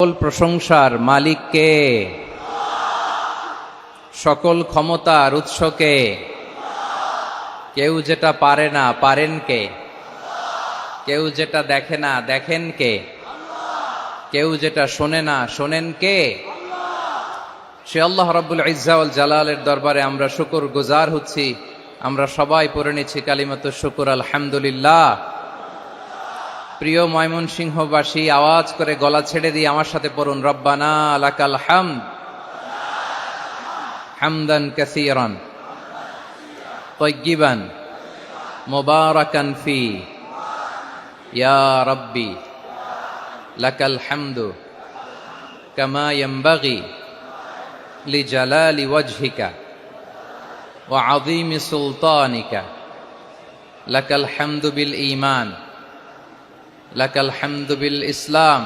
সকল প্রশংসার মালিক কে? সকল ক্ষমতার উৎস কে? কেউ যেটা পারে না পারেন কে? কেউ যেটা দেখে না দেখেন কে? কেউ যেটা শোনে না শোনেন কে? সে আল্লাহ রাব্বুল ইজ্জা ওয়াল জালালের দরবারে আমরা শুকর গুজার হচ্ছি। আমরা সবাই পড়ে নিচ্ছি কালিমাতুশ শুকর, আলহামদুলিল্লাহ। প্রিয় ময়মনসিংহবাসী, আওয়াজ করে গলা ছেড়ে দিয়ে আমার সাথে পড়ুন, রব্বানা লাকাল হামদ হামদান কাসীরান তাইয়্যিবান মুবারাকান ফি ইয়া রাব্বি লাকাল হামদু কামা ইয়ানবাগি লিজালালি ওয়াজহিকা ওয়া আযীমি সুলতানিকা। লাকাল হামদু বিল ঈমান, লাকাল হামদু বিল ইসলাম,